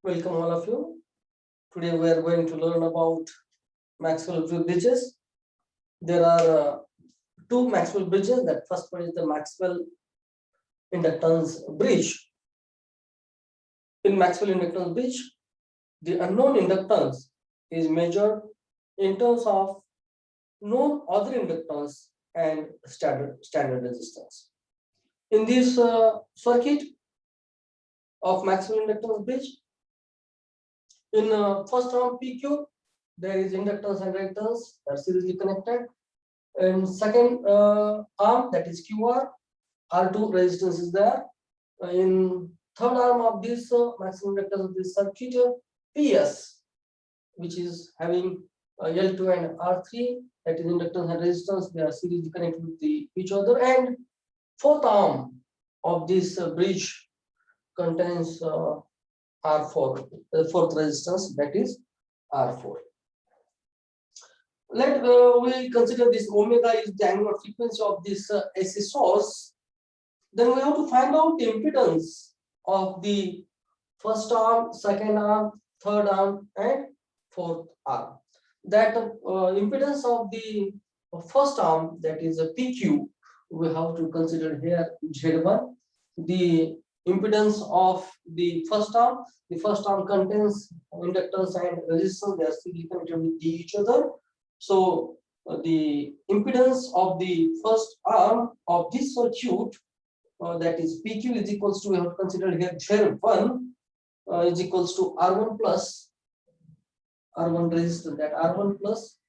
Welcome all of you. Today we are going to learn about Maxwell bridges. There are two Maxwell bridges. That first one is the Maxwell inductance bridge. In Maxwell inductance bridge, the unknown inductance is measured in terms of known other inductance and standard resistance. In this circuit of Maxwell inductance bridge, in first term PQ, there is inductance and reactance are seriously connected. And second arm, that is QR, R2 resistance is there. In third arm of this maximum inductance of this circuit, PS, which is having L2 and R3, that is inductance and resistance, they are seriously connected with each other. And fourth arm of this bridge contains R4, the fourth resistance, that is R4. Let we consider this omega is the angular frequency of this AC source. Then we have to find out the impedance of the first arm, second arm, third arm, and fourth arm. That impedance of the first arm, that is a PQ, we have to consider here Z1. The impedance of the first arm contains inductance and resistance, they are still connected with each other. So the impedance of the first arm of this circuit, that is PQ, is equals to, we have to consider here Z1 is equals to R1 plus R1 resistance, that R1 plus,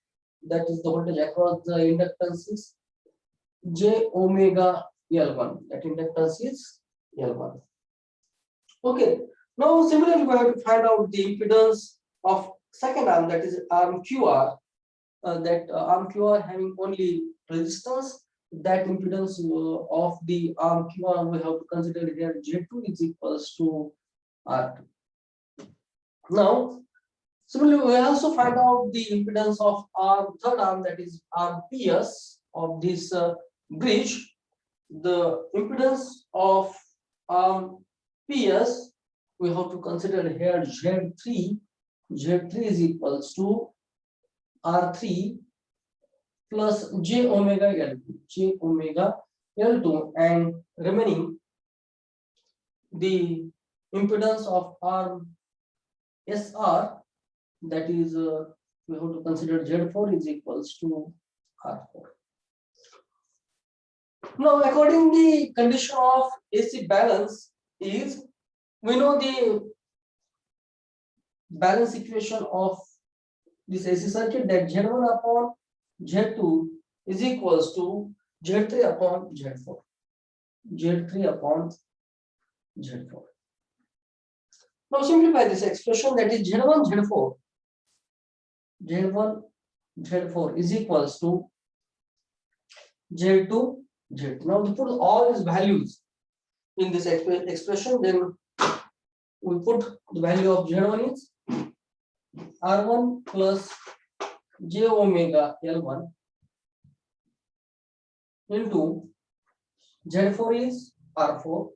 that is the voltage across the inductances, J omega L1, that inductance is L1. Okay, now similarly we have to find out the impedance of second arm, that is arm QR. That arm QR having only resistance, that impedance of the arm QR we have to consider here Z2 is equals to R2. Now similarly we also find out the impedance of third arm, that is arm PS of this bridge. The impedance of arm PS we have to consider here Z3 is equals to R3 plus J omega L2, and remaining the impedance of arm SR, that is we have to consider Z4 is equals to R4. Now according to the condition of AC balance is, we know the balance equation of this AC circuit, that Z1 upon Z2 is equals to Z3 upon Z4. Z3 upon Z4. Now simplify this expression, that is Z1 Z4 is equals to Z2 Z2. Now to put all these values in this expression, then we put the value of Z1 is R1 plus J omega L1 into Z4 is R4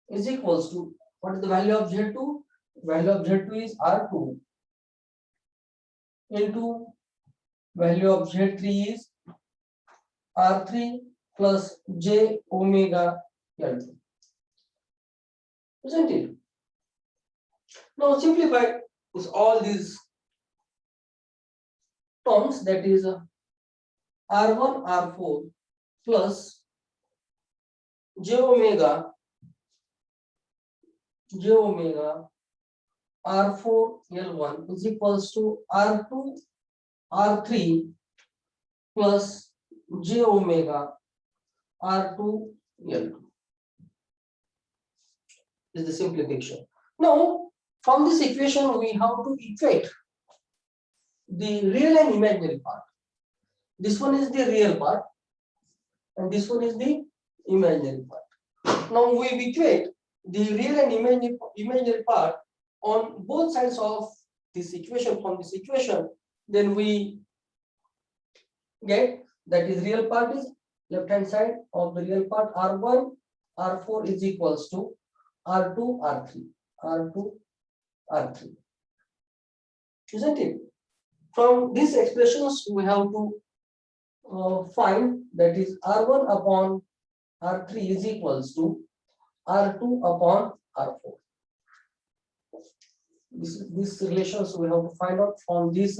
is equals to, what is the value of Z2? Value of Z2 is R2 into value of Z3 is R3 plus J omega L2. Isn't it? Now simplify is all these terms, that is R1 R4 plus J omega R4 L1 is equals to R2 R3 plus J omega R2 L2 is the simplification. Now from this equation we have to equate the real and imaginary part. This one is the real part and this one is the imaginary part. Now we equate the real and imaginary part on both sides of this equation. From this equation, then we get, that is real part is left hand side of the real part, R1 R4 is equals to R2 R3. R2, R3. Isn't it? From these expressions, we have to find that is R1 upon R3 is equals to R2 upon R4. These relations we have to find out from this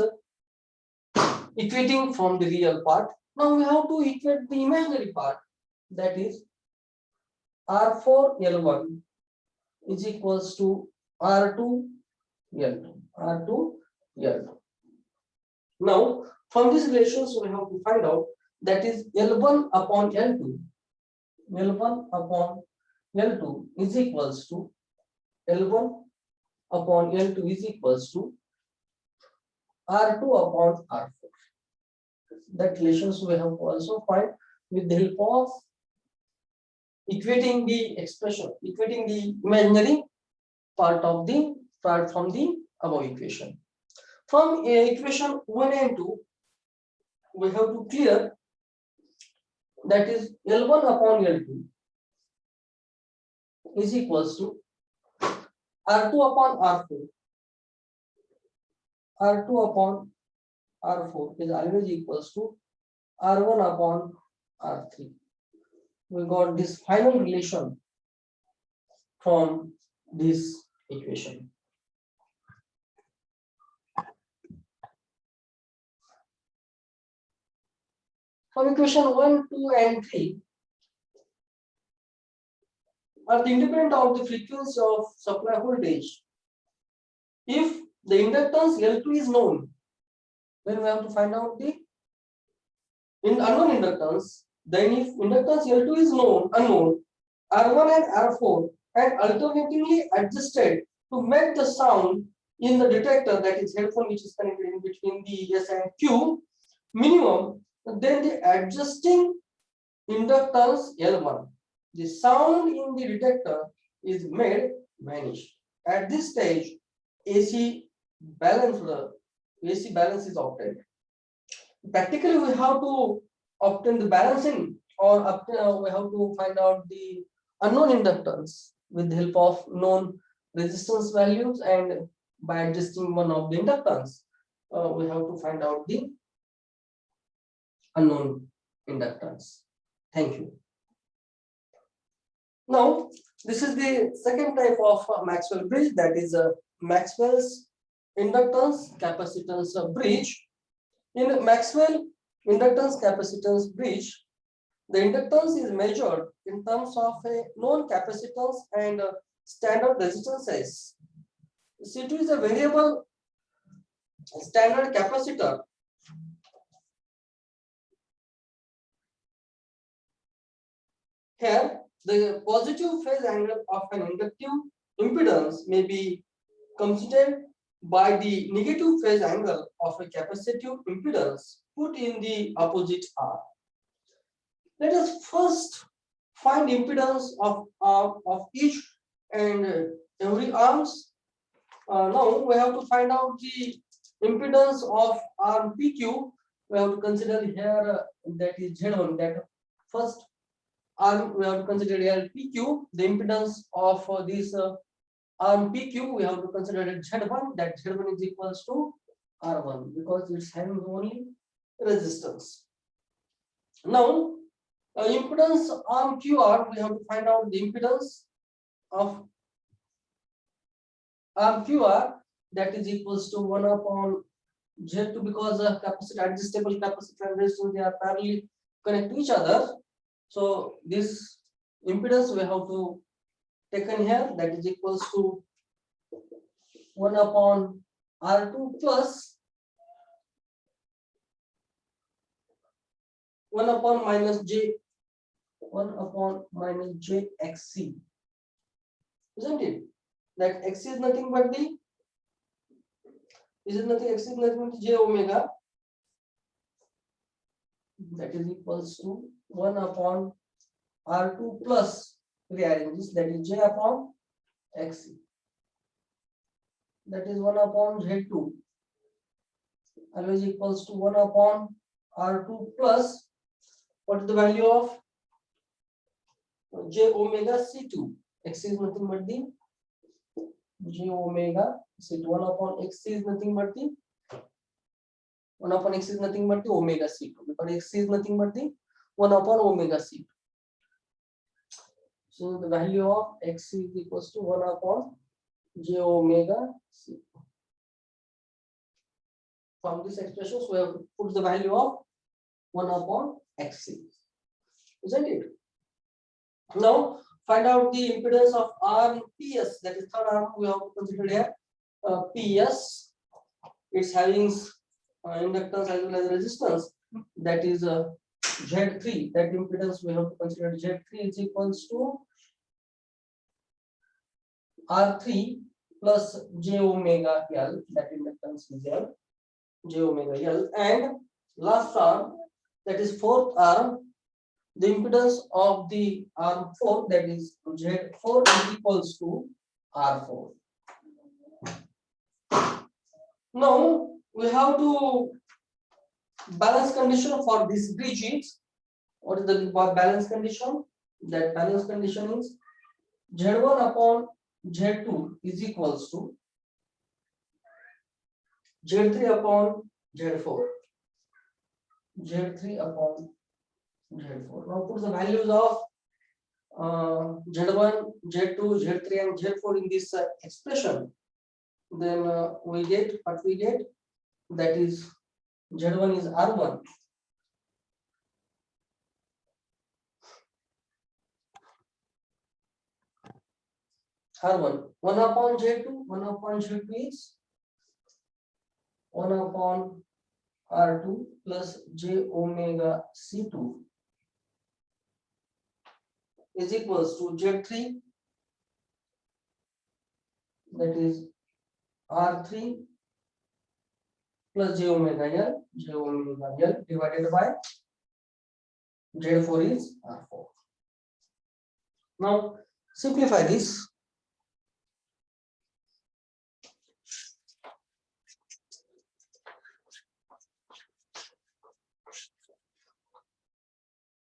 equating from the real part. Now we have to equate the imaginary part, that is R4 L1 is equals to R2 L2. R2 L2. Now from these relations we have to find out that is L1 upon L2. L1 upon L2 is equals to L1 upon L2 is equals to R2 upon R4. That relations we have to also find with the help of equating the expression, equating the imaginary part from the above equation. From equation 1 and 2, we have to clear that is L1 upon L2 is equals to R2 upon R4. R2 upon R4 is always equals to R1 upon R3. We got this final relation from this equation. From equation 1, 2, and 3 are the independent of the frequency of supply voltage. If the inductance L2 is known, then we have to find out the unknown inductance. Then if inductance L2 is unknown, R1 and R4 and alternatively adjusted to make the sound in the detector, that is headphone which is connected in between the S and Q minimum, then the adjusting inductance L1, the sound in the detector is made vanish. At this stage, AC balance is obtained. Practically, we have to obtain the balancing, or we have to find out the unknown inductance with the help of known resistance values, and by adjusting one of the inductance, we have to find out the unknown inductance. Thank you. Now, this is the second type of Maxwell bridge, that is Maxwell's inductance capacitance bridge. In Maxwell inductance capacitance bridge, the inductance is measured in terms of a known capacitance and standard resistances. C2 is a variable standard capacitor. Here, the positive phase angle of an inductive impedance may be considered by the negative phase angle of a capacitive impedance put in the opposite arm. Let us first find impedance of each and every arms. Now we have to find out the impedance of arm PQ. We have to consider here that is Z1. That first arm we have to consider PQ. The impedance of this arm PQ we have to consider it Z1. That Z1 is equals to R1 because it's having only resistance. Now, impedance arm QR, we have to find out the impedance of arm QR, that is equals to 1 upon Z2, because capacitor, adjustable capacitor and resistance, they are parallelly connect to each other. So this impedance we have to taken here, that is equals to 1 upon R2 plus 1 upon minus J, 1 upon minus J XC, isn't it? That X is nothing but the, X is nothing but J omega, that is equals to 1 upon R2 plus rearrange this, that is J upon XC, that is 1 upon Z2, always equals to 1 upon R2 plus, what is the value of J omega C2? X is nothing but the j omega c2. 1 upon xc is nothing but the 1 upon x is nothing but the omega c2, because x is nothing but the 1 upon omega c2. So the value of x is equals to 1 upon j omega c2. From this expression, we have put the value of 1 upon xc, isn't it? Now find out the impedance of R and PS, that is third arm we have considered here. PS, it's having inductance as well as resistance, that is Z3. That impedance we have to consider Z3 is equals to R3 plus j omega L, that inductance is L, j omega L, and last arm, that is fourth arm, the impedance of the arm 4, that is Z4, is equals to R4. Now we have to balance condition for this bridge is, what is the balance condition? That balance condition is Z1 upon Z2 is equals to Z3 upon Z4. Z3 upon Z4. Now put the values of Z1, Z2, Z3 and Z4 in this expression. Then we get what we get, that is Z1 is R1. R1, 1 upon Z2, 1 upon Z2 is 1 upon R2 plus j omega C2 is equals to Z3, that is R3 plus j omega L, divided by Z4 is R4. Now simplify this.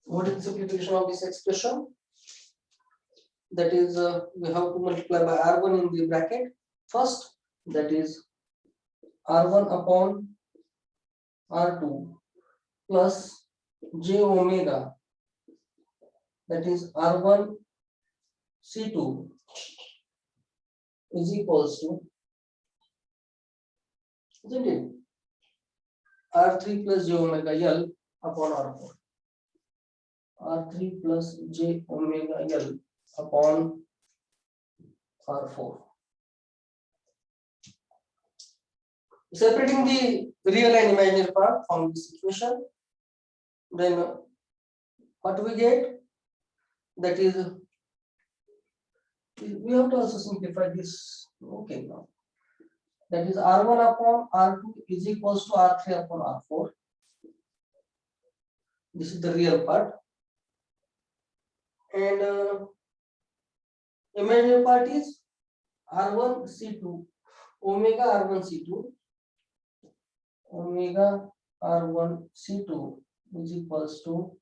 What is the simplification of this expression? That is, we have to multiply by R1 in the bracket first, that is R1 upon R2 plus j omega, that is R1 C2 is equals to, isn't it, R3 plus j omega L upon R4. R3 plus j omega L upon R4. Separating the real and imaginary part from this equation, then what we get, that is, we have to also simplify this. Okay, now that is R1 upon R2 is equals to R3 upon R4. This is the real part, and imaginary part is R1 C2, omega R1 C2, omega R1 C2 is equals to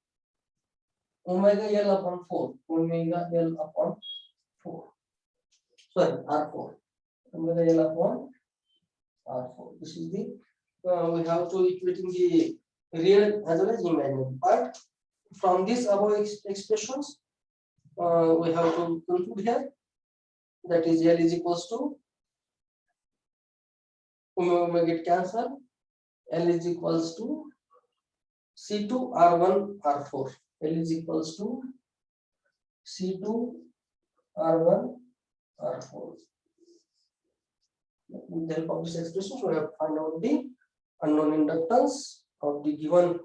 omega L upon 4, omega L upon 4, sorry, R4, omega L upon R4. This is the, we have to equating the real as well as imaginary part. From this above expressions, we have to conclude here, that is L is equals to, omega get cancelled, L is equals to C2 R1 R4. L is equals to C2 R1 R4. With the help of this expression, we have to find out the unknown inductance of the given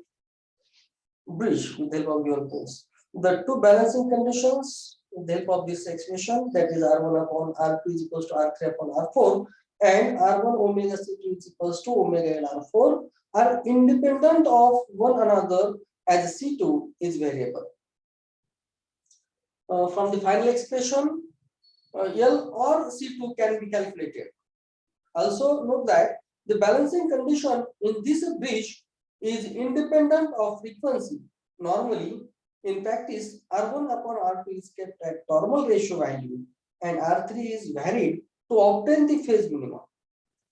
bridge with the help of given poles. The two balancing conditions with the help of this expression, that is R1 upon R2 is equals to R3 upon R4, and R1 omega C2 is equals to omega L R4, are independent of one another as C2 is variable. From the final expression, L or C2 can be calculated. Also note that the balancing condition in this bridge is independent of frequency. Normally, in practice, R1 upon R2 is kept at normal ratio value and R3 is varied to obtain the phase minimum.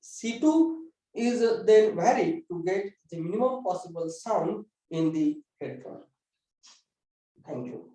C2 is then varied to get the minimum possible sound in the headphone. Thank you.